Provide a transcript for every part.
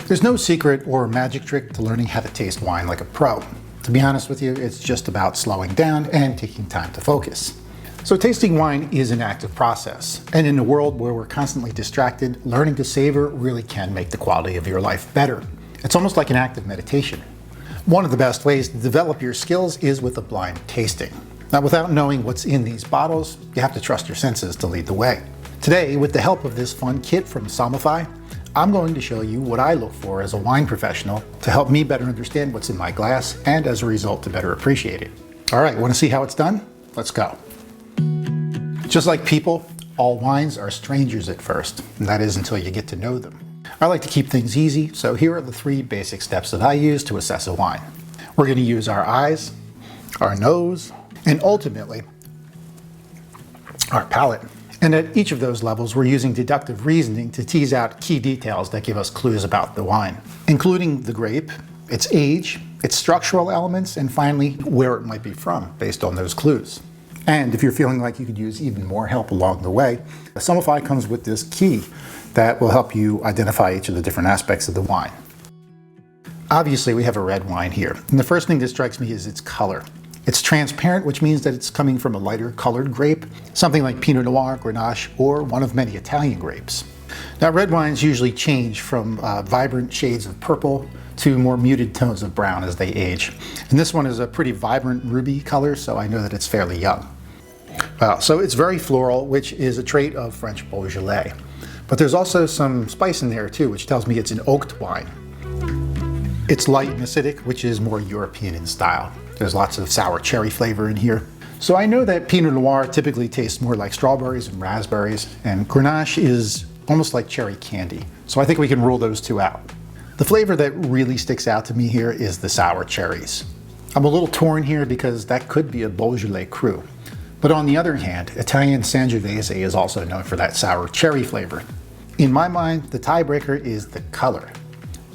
There's no secret or magic trick to learning how to taste wine like a pro. To be honest with you, it's just about slowing down and taking time to focus. So tasting wine is an active process, and in a world where we're constantly distracted, learning to savor really can make the quality of your life better. It's almost like an active meditation. One of the best ways to develop your skills is with a blind tasting. Now, without knowing what's in these bottles, you have to trust your senses to lead the way. Today, with the help of this fun kit from Sommify, I'm going to show you what I look for as a wine professional to help me better understand what's in my glass and, as a result, to better appreciate it. All right, want to see how it's done? Let's go. Just like people, all wines are strangers at first, and that is until you get to know them. I like to keep things easy, so here are the 3 basic steps that I use to assess a wine. We're going to use our eyes, our nose, and ultimately, our palate. And at each of those levels, we're using deductive reasoning to tease out key details that give us clues about the wine, including the grape, its age, its structural elements, and finally, where it might be from, based on those clues. And if you're feeling like you could use even more help along the way, Sommify comes with this key that will help you identify each of the different aspects of the wine. Obviously, we have a red wine here, and the first thing that strikes me is its color. It's transparent, which means that it's coming from a lighter colored grape, something like Pinot Noir, Grenache, or one of many Italian grapes. Now, red wines usually change from vibrant shades of purple to more muted tones of brown as they age. And this one is a pretty vibrant ruby color, so I know that it's fairly young. So it's very floral, which is a trait of French Beaujolais. But there's also some spice in there too, which tells me it's an oaked wine. It's light and acidic, which is more European in style. There's lots of sour cherry flavor in here. So I know that Pinot Noir typically tastes more like strawberries and raspberries, and Grenache is almost like cherry candy. So I think we can rule those 2 out. The flavor that really sticks out to me here is the sour cherries. I'm a little torn here because that could be a Beaujolais cru. But on the other hand, Italian Sangiovese is also known for that sour cherry flavor. In my mind, the tiebreaker is the color.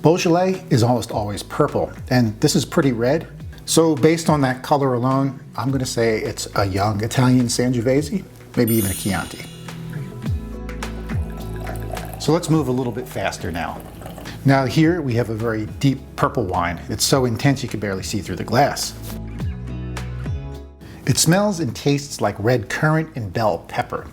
Beaujolais is almost always purple, and this is pretty red. So based on that color alone, I'm going to say it's a young Italian Sangiovese, maybe even a Chianti. So let's move a little bit faster now. Now here we have a very deep purple wine. It's so intense you can barely see through the glass. It smells and tastes like red currant and bell pepper.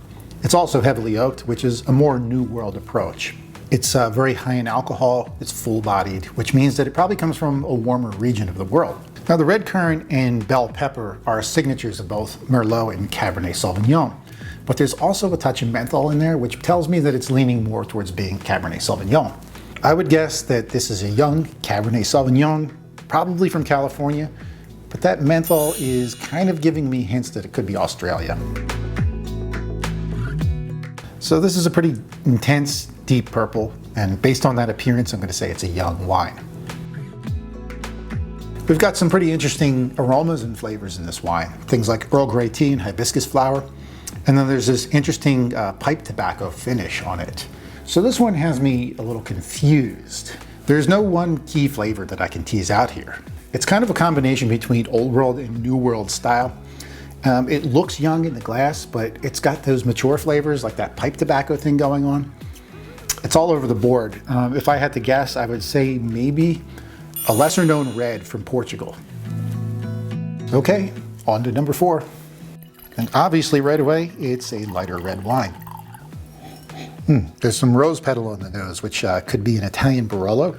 It's also heavily oaked, which is a more New World approach. It's very high in alcohol, it's full-bodied, which means that it probably comes from a warmer region of the world. Now, the red currant and bell pepper are signatures of both Merlot and Cabernet Sauvignon, but there's also a touch of menthol in there, which tells me that it's leaning more towards being Cabernet Sauvignon. I would guess that this is a young Cabernet Sauvignon, probably from California, but that menthol is kind of giving me hints that it could be Australia. So this is a pretty intense, deep purple, and based on that appearance, I'm going to say it's a young wine. We've got some pretty interesting aromas and flavors in this wine, things like Earl Grey tea and hibiscus flower, and then there's this interesting pipe tobacco finish on it. So this one has me a little confused. There's no one key flavor that I can tease out here. It's kind of a combination between Old World and New World style. It looks young in the glass, but it's got those mature flavors like that pipe tobacco thing going on. It's all over the board. If I had to guess, I would say maybe a lesser known red from Portugal. Okay, on to number 4. And obviously right away, it's a lighter red wine. There's some rose petal on the nose, which could be an Italian Barolo.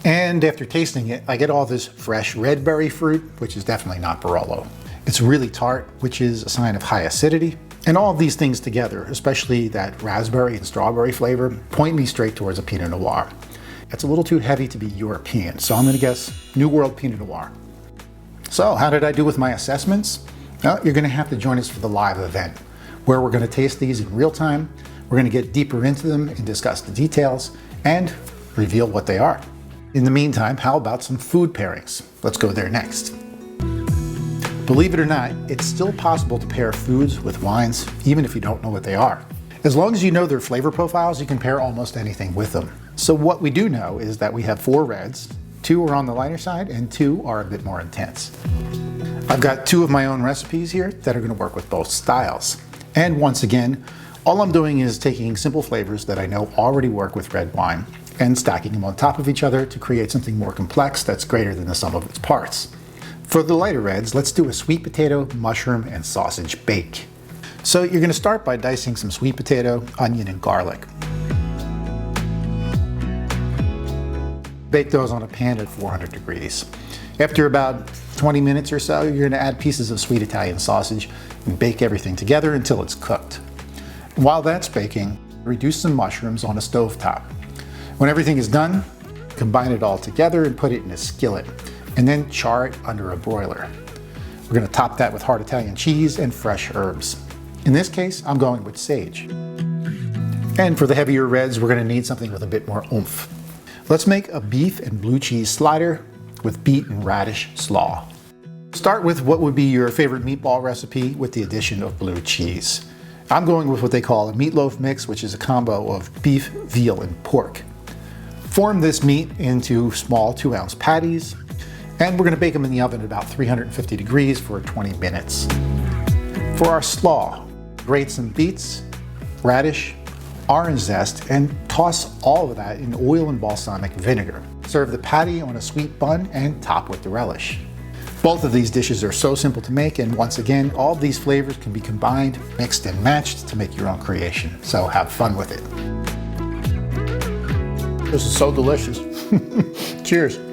And after tasting it, I get all this fresh red berry fruit, which is definitely not Barolo. It's really tart, which is a sign of high acidity. And all of these things together, especially that raspberry and strawberry flavor, point me straight towards a Pinot Noir. It's a little too heavy to be European, so I'm going to guess New World Pinot Noir. So how did I do with my assessments? Well, you're going to have to join us for the live event, where we're going to taste these in real time. We're going to get deeper into them and discuss the details and reveal what they are. In the meantime, how about some food pairings? Let's go there next. Believe it or not, it's still possible to pair foods with wines, even if you don't know what they are. As long as you know their flavor profiles, you can pair almost anything with them. So what we do know is that we have 4 reds, 2 are on the lighter side, and 2 are a bit more intense. I've got 2 of my own recipes here that are going to work with both styles. And once again, all I'm doing is taking simple flavors that I know already work with red wine and stacking them on top of each other to create something more complex that's greater than the sum of its parts. For the lighter reds, let's do a sweet potato, mushroom, and sausage bake. So you're going to start by dicing some sweet potato, onion, and garlic. Bake those on a pan at 400 degrees. After about 20 minutes or so, you're going to add pieces of sweet Italian sausage and bake everything together until it's cooked. While that's baking, reduce some mushrooms on a stovetop. When everything is done, combine it all together and put it in a skillet, and then char it under a broiler. We're going to top that with hard Italian cheese and fresh herbs. In this case, I'm going with sage. And for the heavier reds, we're going to need something with a bit more oomph. Let's make a beef and blue cheese slider with beet and radish slaw. Start with what would be your favorite meatball recipe with the addition of blue cheese. I'm going with what they call a meatloaf mix, which is a combo of beef, veal, and pork. Form this meat into small 2-ounce patties, and we're going to bake them in the oven at about 350 degrees for 20 minutes. For our slaw, grate some beets, radish, orange zest, and toss all of that in oil and balsamic vinegar. Serve the patty on a sweet bun and top with the relish. Both of these dishes are so simple to make, and once again, all of these flavors can be combined, mixed, and matched to make your own creation. So have fun with it. This is so delicious. Cheers.